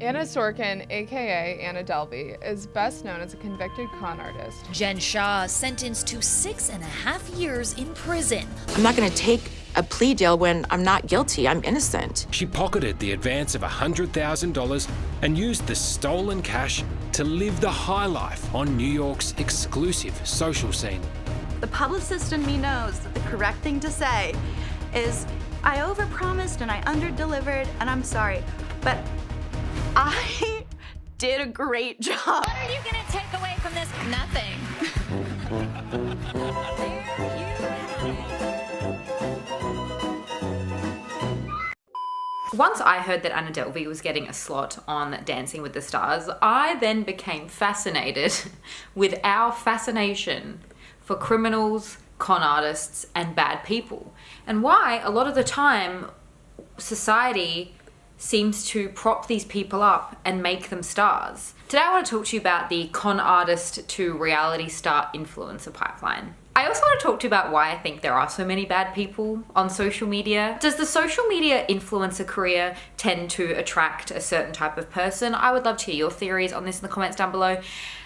Anna Sorkin, aka Anna Delvey, is best known as a convicted con artist. Jen Shah sentenced to 6.5 years in prison. I'm not going to take a plea deal when I'm not guilty. I'm innocent. She pocketed the advance of $100,000 and used the stolen cash to live the high life on New York's exclusive social scene. The publicist in me knows that the correct thing to say is, I overpromised and I underdelivered, and I'm sorry, but I did a great job. What are you going to take away from this? Nothing. Once I heard that Anna Delvey was getting a slot on Dancing with the Stars, I then became fascinated with our fascination for criminals, con artists, and bad people, and why a lot of the time society seems to prop these people up and make them stars. Today I want to talk to you about the con artist to reality star influencer pipeline. I also want to talk to you about why I think there are so many bad people on social media. Does the social media influencer career tend to attract a certain type of person? I would love to hear your theories on this in the comments down below.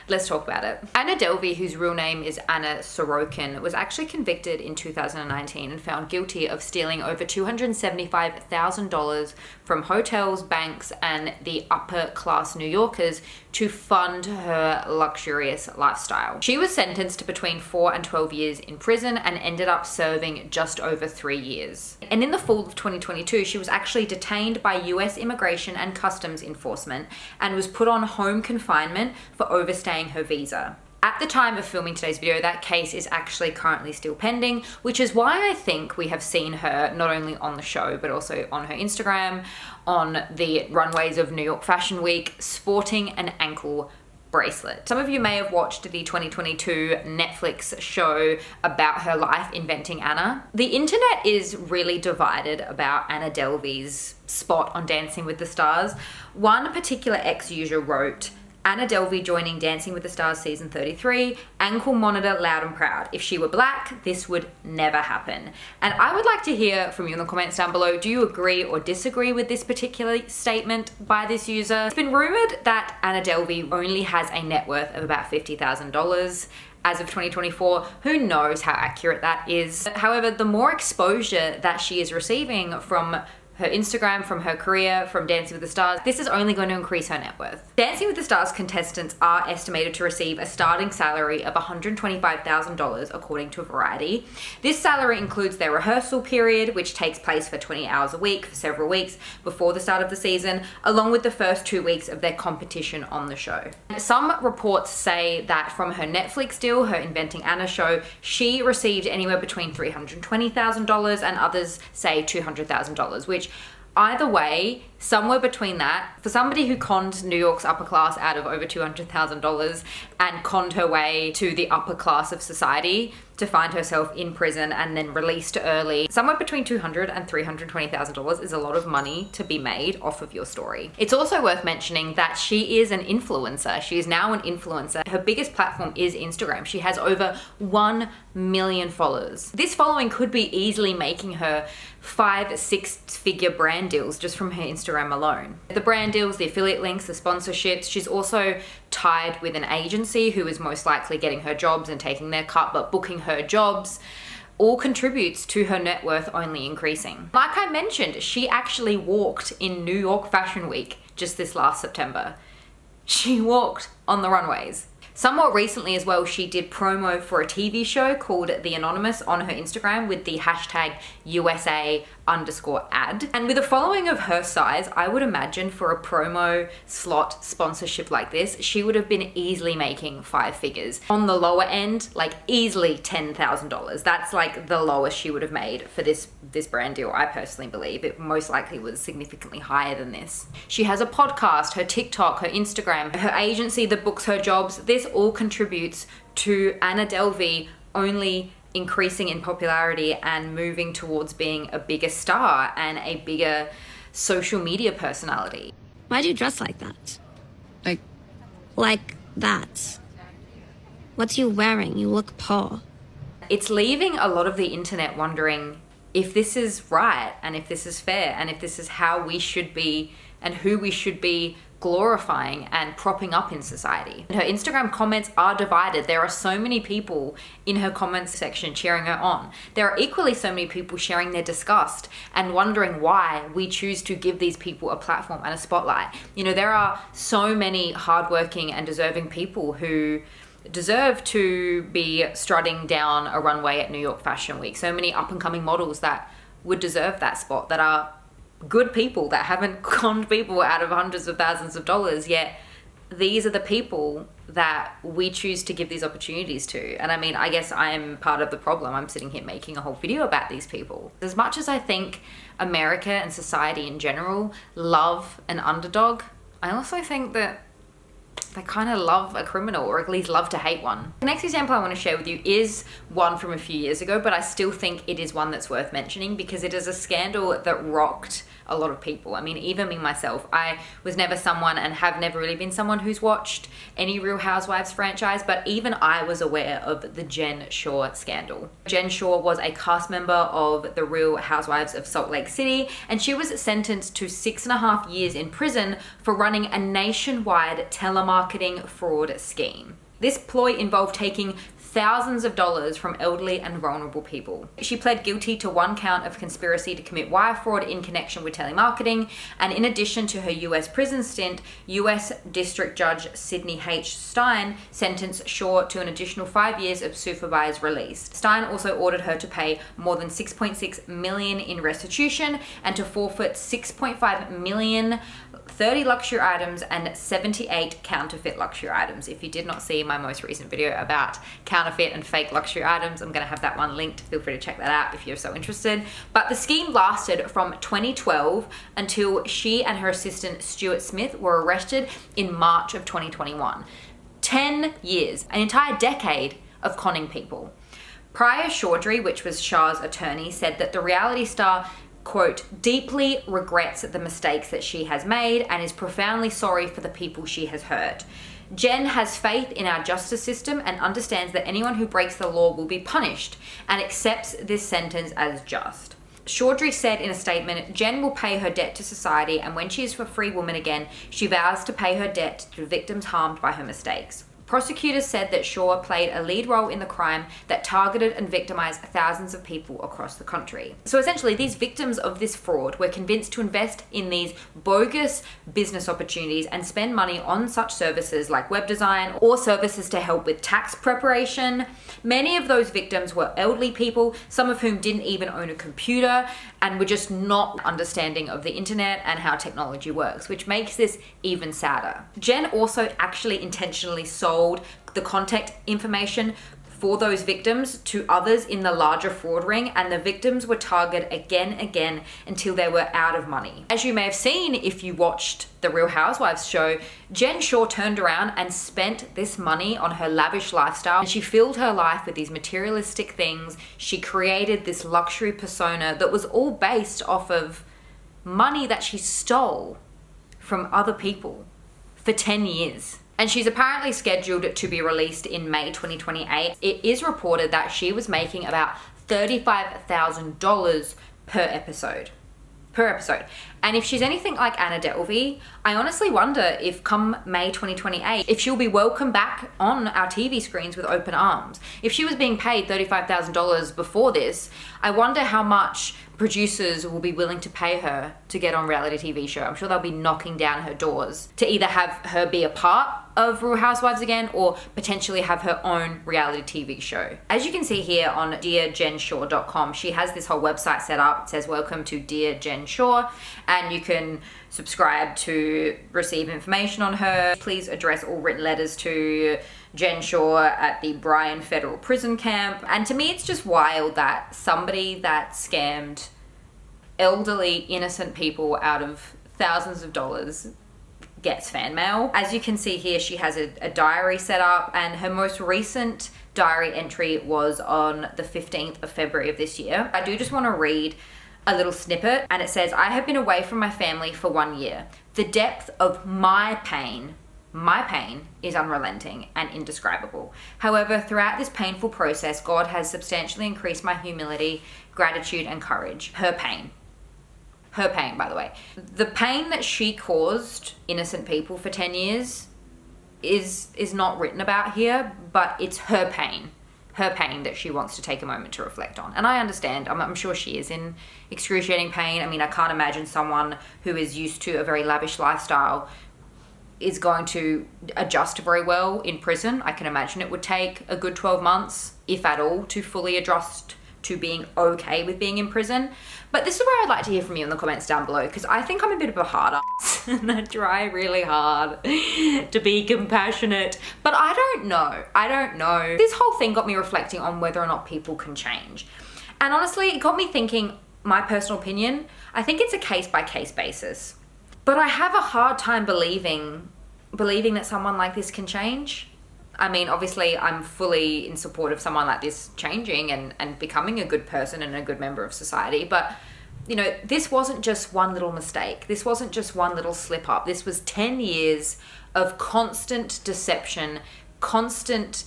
Let's talk about it. Anna Delvey, whose real name is Anna Sorokin, was actually convicted in 2019 and found guilty of stealing over $275,000 from hotels, banks, and the upper class New Yorkers to fund her luxurious lifestyle. She was sentenced to between 4 and 12 years in prison and ended up serving just over 3 years. And in the fall of 2022, she was actually detained by US Immigration and Customs Enforcement and was put on home confinement for overstaying her visa. At the time of filming today's video, that case is actually currently still pending, which is why I think we have seen her not only on the show, but also on her Instagram, on the runways of New York Fashion Week, sporting an ankle bracelet. Some of you may have watched the 2022 Netflix show about her life, Inventing Anna. The internet is really divided about Anna Delvey's spot on Dancing with the Stars. One particular ex-user wrote, Anna Delvey joining Dancing with the Stars season 33, ankle monitor loud and proud. If she were black, this would never happen. And I would like to hear from you in the comments down below. Do you agree or disagree with this particular statement by this user? It's been rumored that Anna Delvey only has a net worth of about $50,000 as of 2024. Who knows how accurate that is? However, the more exposure that she is receiving from her Instagram, from her career, from Dancing with the Stars, this is only going to increase her net worth. Dancing with the Stars contestants are estimated to receive a starting salary of $125,000 according to Variety. This salary includes their rehearsal period, which takes place for 20 hours a week for several weeks before the start of the season, along with the first 2 weeks of their competition on the show. Some reports say that from her Netflix deal, her Inventing Anna show, she received anywhere between $320,000 and others say $200,000, which either way, somewhere between that, for somebody who conned New York's upper class out of over $200,000 and conned her way to the upper class of society to find herself in prison and then released early, somewhere between $200,000 and $320,000 is a lot of money to be made off of your story. It's also worth mentioning that she is an influencer. She is now an influencer. Her biggest platform is Instagram. She has over 1 million followers. This following could be easily making her 5-6-figure brand deals just from her Instagram alone. The brand deals, the affiliate links, the sponsorships. She's also tied with an agency who is most likely getting her jobs and taking their cut, but booking her jobs all contributes to her net worth only increasing. Like I mentioned, she actually walked in New York Fashion Week just this last September. She walked on the runways. Somewhat recently as well, she did promo for a TV show called The Anonymous on her Instagram with the hashtag USA_ad. And with a following of her size, I would imagine for a promo slot sponsorship like this, she would have been easily making 5 figures. On the lower end, like easily $10,000. That's like the lowest she would have made for this brand deal, I personally believe. It most likely was significantly higher than this. She has a podcast, her TikTok, her Instagram, her agency that books her jobs. This all contributes to Anna Delvey only increasing in popularity and moving towards being a bigger star and a bigger social media personality. Why do you dress like that? Like that? What's you wearing? You look poor. It's leaving a lot of the internet wondering if this is right and if this is fair and if this is how we should be and who we should be glorifying and propping up in society. Her Instagram comments are divided. There are so many people in her comments section cheering her on. There are equally so many people sharing their disgust and wondering why we choose to give these people a platform and a spotlight. You know, there are so many hardworking and deserving people who deserve to be strutting down a runway at New York Fashion Week. So many up and coming models that would deserve that spot, that are good people, that haven't conned people out of hundreds of thousands of dollars, yet these are the people that we choose to give these opportunities to. And I mean, I guess I'm part of the problem. I'm sitting here making a whole video about these people. As much as I think America and society in general love an underdog, I also think that they kind of love a criminal, or at least love to hate one. The next example I want to share with you is one from a few years ago, but I still think it is one that's worth mentioning because it is a scandal that rocked a lot of people. I mean, even me myself, I was never someone and have never really been someone who's watched any Real Housewives franchise, but even I was aware of the Jen Shah scandal. Jen Shah was a cast member of the Real Housewives of Salt Lake City, and she was sentenced to 6.5 years in prison for running a nationwide telemarketing fraud scheme. This ploy involved taking thousands of dollars from elderly and vulnerable people. She pled guilty to 1 count of conspiracy to commit wire fraud in connection with telemarketing, and in addition to her US prison stint, US District Judge Sidney H. Stein sentenced Shah to an additional 5 years of supervised release. Stein also ordered her to pay more than $6.6 million in restitution and to forfeit $6.5 million, 30 luxury items, and 78 counterfeit luxury items. If you did not see my most recent video about counterfeit and fake luxury items, I'm gonna have that one linked. Feel free to check that out if you're so interested. But the scheme lasted from 2012 until she and her assistant Stuart Smith were arrested in March of 2021. 10 years, an entire decade of conning people. Priya Chaudhry, which was Shah's attorney, said that the reality star, quote, deeply regrets the mistakes that she has made and is profoundly sorry for the people she has hurt. Jen has faith in our justice system and understands that anyone who breaks the law will be punished and accepts this sentence as just. Chaudhry said in a statement, Jen will pay her debt to society, and when she is a free woman again, she vows to pay her debt to victims harmed by her mistakes. Prosecutors said that Shah played a lead role in the crime that targeted and victimized thousands of people across the country. So essentially, these victims of this fraud were convinced to invest in these bogus business opportunities and spend money on such services like web design or services to help with tax preparation. Many of those victims were elderly people, some of whom didn't even own a computer and were just not understanding of the internet and how technology works, which makes this even sadder. Jen also actually intentionally sold the contact information for those victims to others in the larger fraud ring, and the victims were targeted again and again until they were out of money. As you may have seen if you watched the Real Housewives show, Jen Shah turned around and spent this money on her lavish lifestyle, and she filled her life with these materialistic things. She created this luxury persona that was all based off of money that she stole from other people for 10 years. And she's apparently scheduled to be released in May 2028. It is reported that she was making about $35,000 per episode. And if she's anything like Anna Delvey, I honestly wonder if come May 2028, if she'll be welcomed back on our TV screens with open arms. If she was being paid $35,000 before this, I wonder how much producers will be willing to pay her to get on reality TV show. I'm sure they'll be knocking down her doors to either have her be a part of Real Housewives again or potentially have her own reality TV show. As you can see here on dearjenshah.com, she has this whole website set up. It says, welcome to Dear Jen Shah, and you can subscribe to receive information on her. Please address all written letters to Jen Shah at the Bryan Federal Prison Camp. And to me, it's just wild that somebody that scammed elderly, innocent people out of thousands of dollars gets fan mail. As you can see here, she has a diary set up, and her most recent diary entry was on the 15th of February of this year. I do just want to read a little snippet, and it says, I have been away from my family for 1 year. The depth of my pain is unrelenting and indescribable. However, throughout this painful process, God has substantially increased my humility, gratitude, and courage. Her pain. Her pain, by the way. The pain that she caused innocent people for 10 years is not written about here, but it's her pain that she wants to take a moment to reflect on. And I understand, I'm sure she is in excruciating pain. I mean, I can't imagine someone who is used to a very lavish lifestyle is going to adjust very well in prison. I can imagine it would take a good 12 months, if at all, to fully adjust to being okay with being in prison. But this is where I'd like to hear from you in the comments down below, because I think I'm a bit of a hard ass and I try really hard to be compassionate, but I don't know. This whole thing got me reflecting on whether or not people can change. And honestly, it got me thinking, my personal opinion, I think it's a case-by-case basis. But I have a hard time believing that someone like this can change. I mean, obviously, I'm fully in support of someone like this changing and becoming a good person and a good member of society. But, you know, this wasn't just one little mistake. This wasn't just one little slip up. This was 10 years of constant deception, constant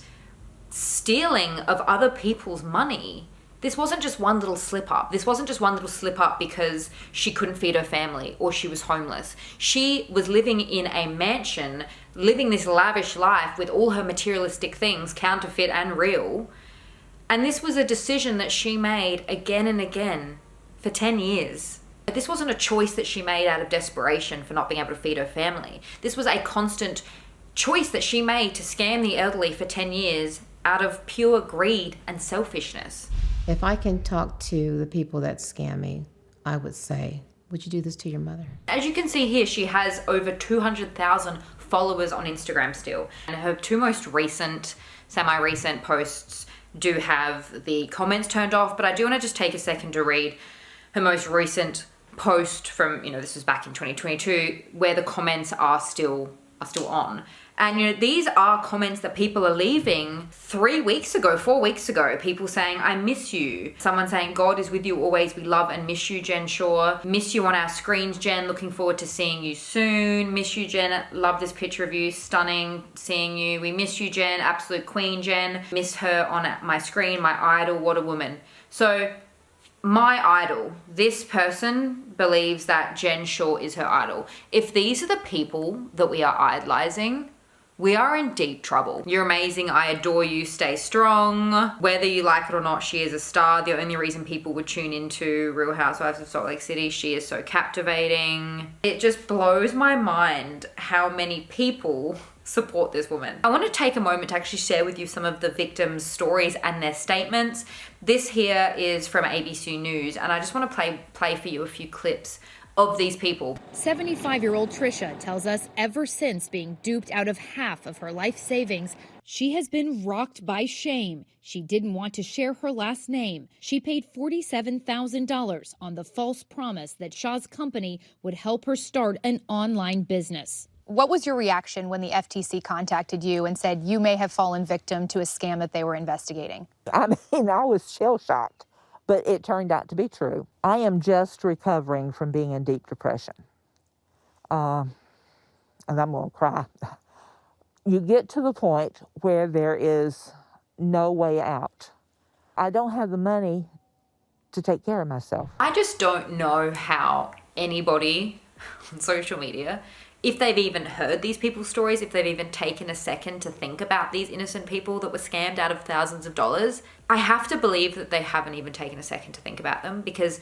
stealing of other people's money. This wasn't just one little slip up. This wasn't just one little slip up because she couldn't feed her family or she was homeless. She was living in a mansion, living this lavish life with all her materialistic things, counterfeit and real. And this was a decision that she made again and again for 10 years. This wasn't a choice that she made out of desperation for not being able to feed her family. This was a constant choice that she made to scam the elderly for 10 years out of pure greed and selfishness. If I can talk to the people that scam me, I would say, would you do this to your mother? As you can see here, she has over 200,000 followers on Instagram still. And her two most recent, semi-recent posts do have the comments turned off, but I do want to just take a second to read her most recent post from, this was back in 2022, where the comments are still on. And these are comments that people are leaving 3 weeks ago, 4 weeks ago. People saying, I miss you. Someone saying, God is with you always. We love and miss you, Jen Shah. Miss you on our screens, Jen. Looking forward to seeing you soon. Miss you, Jen. Love this picture of you. Stunning seeing you. We miss you, Jen. Absolute queen, Jen. Miss her on my screen. My idol. What a woman. So my idol, this person believes that Jen Shah is her idol. If these are the people that we are idolizing, we are in deep trouble. You're amazing. I adore you. Stay strong. Whether you like it or not, she is a star. The only reason people would tune into Real Housewives of Salt Lake City, she is so captivating. It just blows my mind how many people support this woman. I want to take a moment to actually share with you some of the victims' stories and their statements. This here is from ABC News, and I just want to play for you a few clips of these people. 75-year-old Trisha tells us ever since being duped out of half of her life savings, she has been rocked by shame. She didn't want to share her last name. She paid $47,000 on the false promise that Shah's company would help her start an online business. What was your reaction when the FTC contacted you and said you may have fallen victim to a scam that they were investigating? I was shell-shocked. But it turned out to be true. I am just recovering from being in deep depression. And I'm going to cry. You get to the point where there is no way out. I don't have the money to take care of myself. I just don't know how anybody on social media, if they've even heard these people's stories, if they've even taken a second to think about these innocent people that were scammed out of thousands of dollars, I have to believe that they haven't even taken a second to think about them, because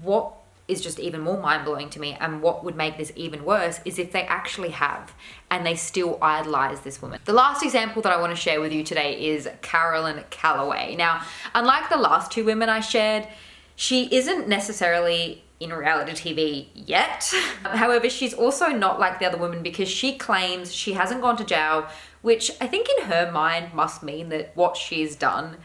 what is just even more mind-blowing to me, and what would make this even worse, is if they actually have and they still idolize this woman. The last example that I want to share with you today is Carolyn Calloway. Now, unlike the last two women I shared, she isn't necessarily in reality TV yet. However, she's also not like the other women, because she claims she hasn't gone to jail, which I think in her mind must mean that what she's done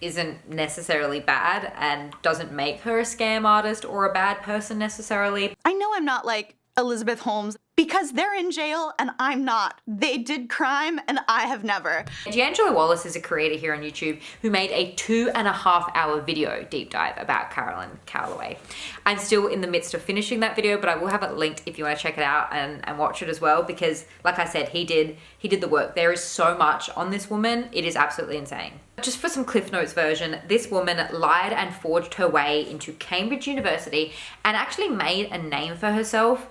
isn't necessarily bad and doesn't make her a scam artist or a bad person necessarily. I know I'm not like Elizabeth Holmes. because they're in jail and I'm not. They did crime and I have never. D'Angelo Wallace is a creator here on YouTube who made a 2.5-hour video deep dive about Carolyn Calloway. I'm still in the midst of finishing that video, but I will have it linked if you want to check it out and watch it as well, because like I said, he did the work. There is so much on this woman. It is absolutely insane. Just for some Cliff Notes version, this woman lied and forged her way into Cambridge University and actually made a name for herself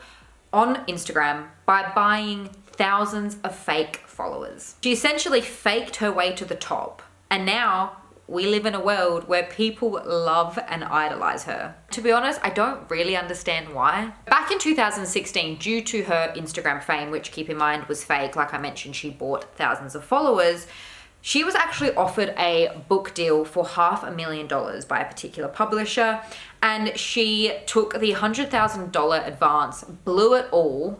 on Instagram by buying thousands of fake followers. She essentially faked her way to the top, and now we live in a world where people love and idolize her. To be honest, I don't really understand why. Back in 2016, due to her Instagram fame, which keep in mind was fake, like I mentioned, she bought thousands of followers, she was actually offered a book deal for $500,000 by a particular publisher, and she took the $100,000 advance, blew it all,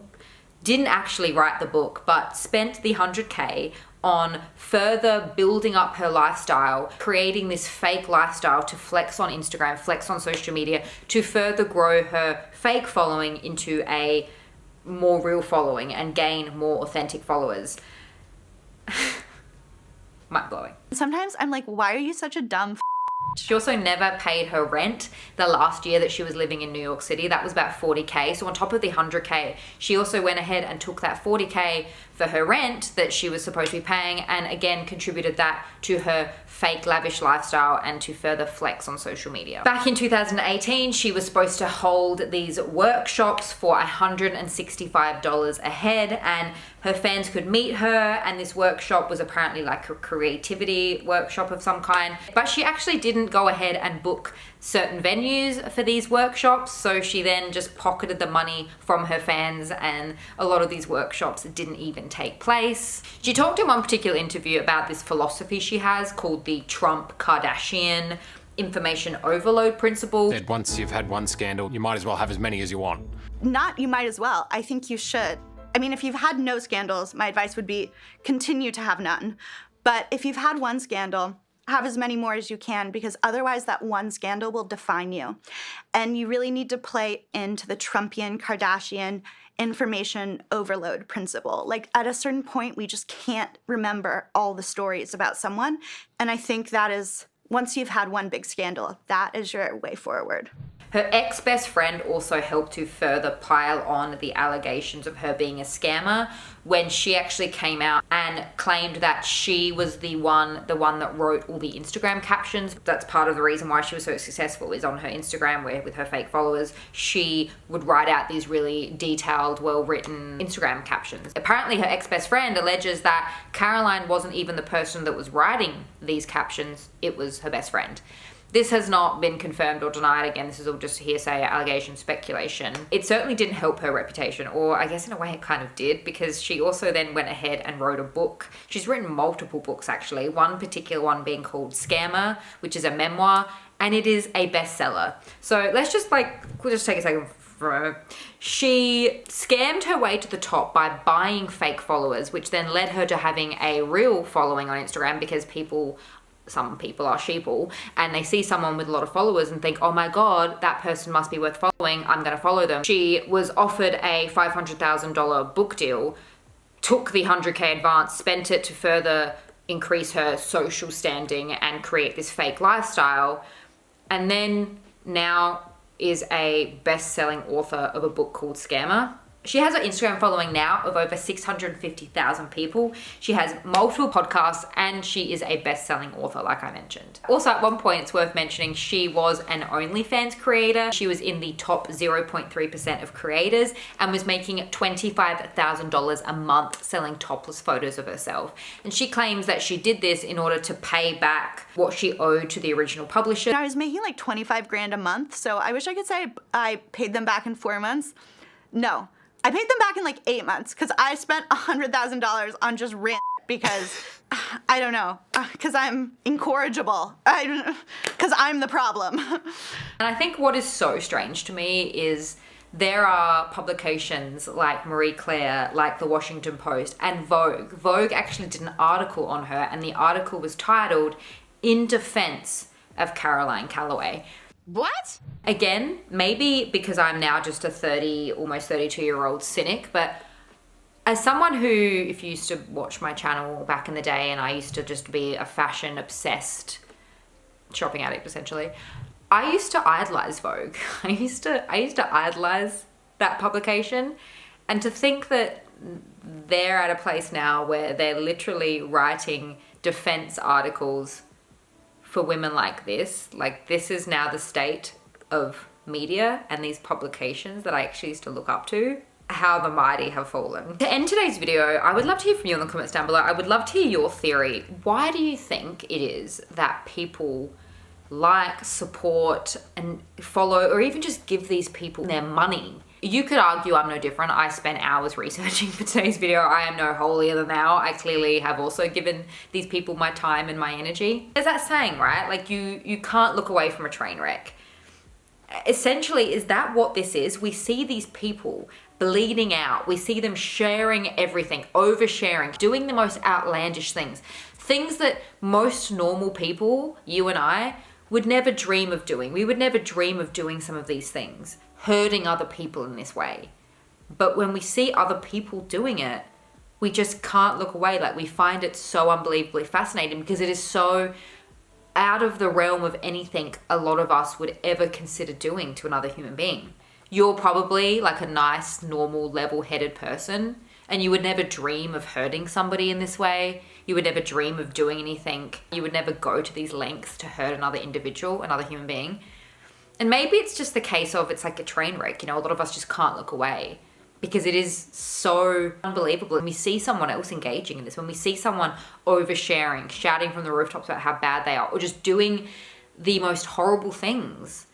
didn't actually write the book, but spent the $100K on further building up her lifestyle, creating this fake lifestyle to flex on Instagram, flex on social media, to further grow her fake following into a more real following and gain more authentic followers. Mind-blowing. Sometimes I'm like, why are you such a dumb She also never paid her rent the last year that she was living in New York City. That was about $40K. So on top of the $100K, she also went ahead and took that $40K for her rent that she was supposed to be paying, and again contributed that to her fake lavish lifestyle and to further flex on social media. Back in 2018, she was supposed to hold these workshops for $165 a head, and her fans could meet her, and this workshop was apparently like a creativity workshop of some kind. But she actually didn't go ahead and book certain venues for these workshops, so she then just pocketed the money from her fans, and a lot of these workshops didn't even take place. She talked in one particular interview about this philosophy she has called the Trump Kardashian information overload principle. That once you've had one scandal, you might as well have as many as you want. Not you might as well. I think you should. I mean, if you've had no scandals, my advice would be continue to have none. But if you've had one scandal, have as many more as you can, because otherwise that one scandal will define you. And you really need to play into the Trumpian, Kardashian information overload principle. Like at a certain point, we just can't remember all the stories about someone. And I think that is, once you've had one big scandal, that is your way forward. Her ex-best friend also helped to further pile on the allegations of her being a scammer when she actually came out and claimed that she was the one that wrote all the Instagram captions. That's part of the reason why she was so successful, is on her Instagram, where with her fake followers, she would write out these really detailed, well-written Instagram captions. Apparently her ex-best friend alleges that Caroline wasn't even the person that was writing these captions, it was her best friend. This has not been confirmed or denied. Again, this is all just hearsay, allegation, speculation. It certainly didn't help her reputation, or I guess in a way it kind of did, because she also then went ahead and wrote a book. She's written multiple books actually, one particular one being called Scammer, which is a memoir, and it is a bestseller. So we'll just take a second for a moment. She scammed her way to the top by buying fake followers, which then led her to having a real following on Instagram, because some people are sheeple and they see someone with a lot of followers and think, oh my God, that person must be worth following, I'm gonna follow them. She was offered a $500,000 book deal, took the $100K advance, spent it to further increase her social standing and create this fake lifestyle, and then now is a best-selling author of a book called Scammer. She has an Instagram following now of over 650,000 people. She has multiple podcasts, and she is a best-selling author, like I mentioned. Also, at one point, it's worth mentioning, she was an OnlyFans creator. She was in the top 0.3% of creators and was making $25,000 a month selling topless photos of herself. And she claims that she did this in order to pay back what she owed to the original publisher. I was making like 25 grand a month, so I wish I could say I paid them back in 4 months. No. I paid them back in like 8 months, because I spent $100,000 on just rent, because I don't know, because I'm incorrigible, because I'm the problem. And I think what is so strange to me is there are publications like Marie Claire, like the Washington Post, and Vogue. Vogue actually did an article on her, and the article was titled "In Defense of Caroline Calloway." What? Again, maybe because I'm now just a almost 32-year-old cynic, but as someone who, if you used to watch my channel back in the day, and I used to just be a fashion-obsessed shopping addict, essentially, I used to idolize Vogue. I used to idolize that publication, and to think that they're at a place now where they're literally writing defense articles for women like this is now the state of media and these publications that I actually used to look up to. How the mighty have fallen. To end today's video, I would love to hear from you in the comments down below. I would love to hear your theory. Why do you think it is that people like, support, and follow, or even just give these people their money? You could argue I'm no different. I spent hours researching for today's video. I am no holier than thou. I clearly have also given these people my time and my energy. There's that saying, right? Like you can't look away from a train wreck. Essentially, is that what this is? We see these people bleeding out. We see them sharing everything, oversharing, doing the most outlandish things that most normal people, you and I, would never dream of doing. We would never dream of doing some of these things, hurting other people in this way. But when we see other people doing it, we just can't look away. Like, we find it so unbelievably fascinating because it is so out of the realm of anything a lot of us would ever consider doing to another human being. You're probably like a nice, normal, level-headed person, and you would never dream of hurting somebody in this way. You would never dream of doing anything. You would never go to these lengths to hurt another individual, another human being. And maybe it's just the case of it's like a train wreck. You know, a lot of us just can't look away because it is so unbelievable. When we see someone else engaging in this, when we see someone oversharing, shouting from the rooftops about how bad they are, or just doing the most horrible things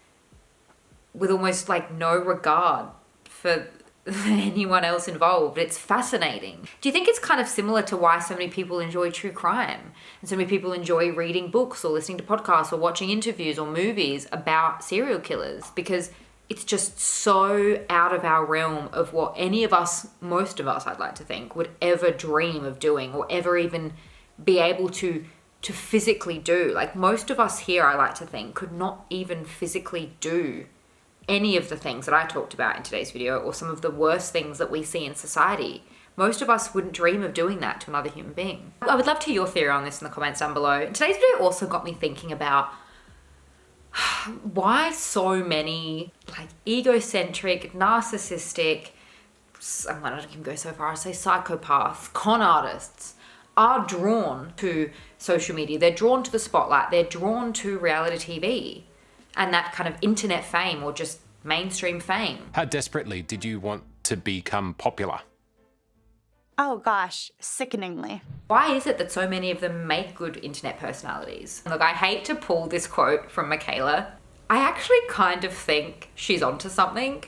with almost like no regard for anyone else involved, it's fascinating. Do you think it's kind of similar to why so many people enjoy true crime and so many people enjoy reading books or listening to podcasts or watching interviews or movies about serial killers? Because it's just so out of our realm of what any of us, most of us, I'd like to think, would ever dream of doing or ever even be able to physically do. Like, most of us here, I like to think, could not even physically do any of the things that I talked about in today's video, or some of the worst things that we see in society. Most of us wouldn't dream of doing that to another human being. I would love to hear your theory on this in the comments down below. And today's video also got me thinking about why so many like egocentric, narcissistic, I'm not even go so far as to say psychopaths, con artists are drawn to social media. They're drawn to the spotlight. They're drawn to reality TV and that kind of internet fame or just mainstream fame. How desperately did you want to become popular? Oh gosh, sickeningly. Why is it that so many of them make good internet personalities? Look, I hate to pull this quote from Michaela. I actually kind of think she's onto something,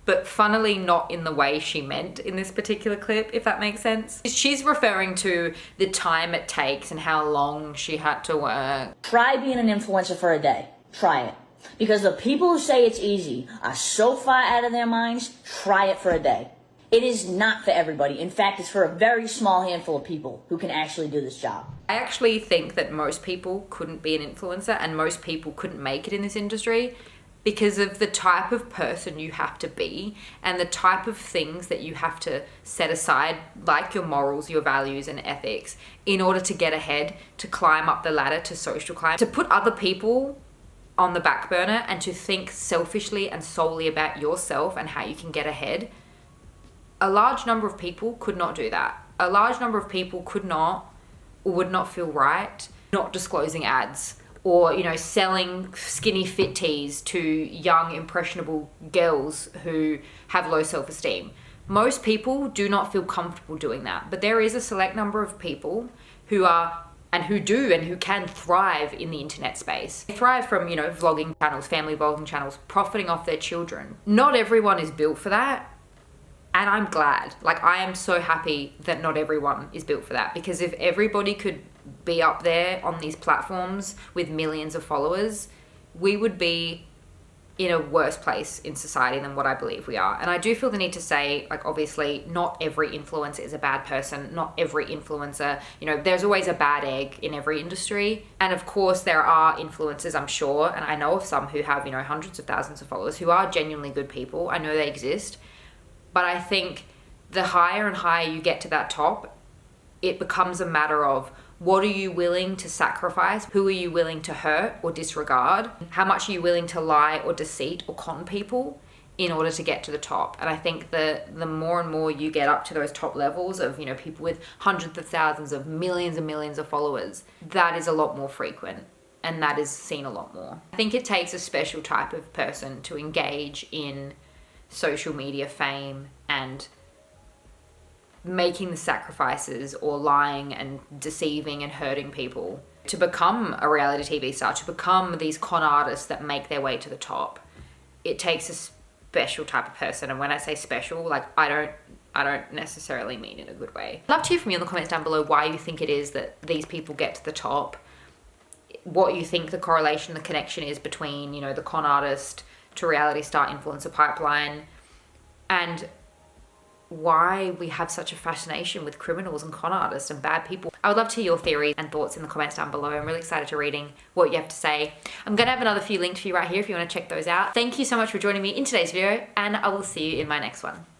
but funnily not in the way she meant in this particular clip, if that makes sense. She's referring to the time it takes and how long she had to work. Try being an influencer for a day. Try it. Because the people who say it's easy are so far out of their minds, try it for a day. It is not for everybody. In fact, it's for a very small handful of people who can actually do this job. I actually think that most people couldn't be an influencer and most people couldn't make it in this industry because of the type of person you have to be and the type of things that you have to set aside, like your morals, your values and ethics, in order to get ahead, to climb up the ladder, to social climb, to put other people on the back burner and to think selfishly and solely about yourself and how you can get ahead. A large number of people could not do that. A large number of people could not or would not feel right not disclosing ads or, you know, selling skinny fit tees to young impressionable girls who have low self-esteem. Most people do not feel comfortable doing that, but there is a select number of people who are and who do and who can thrive in the internet space. They thrive from, you know, vlogging channels, family vlogging channels, profiting off their children. Not everyone is built for that. And I'm glad. Like, I am so happy that not everyone is built for that, because if everybody could be up there on these platforms with millions of followers, we would be in a worse place in society than what I believe we are. And I do feel the need to say, like, obviously not every influencer is a bad person. Not every influencer, you know, there's always a bad egg in every industry. And of course there are influencers, I'm sure, and I know of some who have, you know, hundreds of thousands of followers who are genuinely good people. I know they exist. But I think the higher and higher you get to that top, it becomes a matter of, what are you willing to sacrifice? Who are you willing to hurt or disregard? How much are you willing to lie or deceit or con people in order to get to the top? And I think the more and more you get up to those top levels of, you know, people with hundreds of thousands of millions and millions of followers, that is a lot more frequent and that is seen a lot more. I think it takes a special type of person to engage in social media fame and making the sacrifices or lying and deceiving and hurting people to become a reality TV star, to become these con artists that make their way to the top. It takes a special type of person. And when I say special, like, I don't necessarily mean in a good way. I'd love to hear from you in the comments down below why you think it is that these people get to the top, what you think the correlation, the connection is between, you know, the con artist to reality star influencer pipeline, and why we have such a fascination with criminals and con artists and bad people. I would love to hear your theories and thoughts in the comments down below. I'm really excited to reading what you have to say. I'm gonna have another few linked for you right here if you want to check those out. Thank you so much for joining me in today's video, and I will see you in my next one.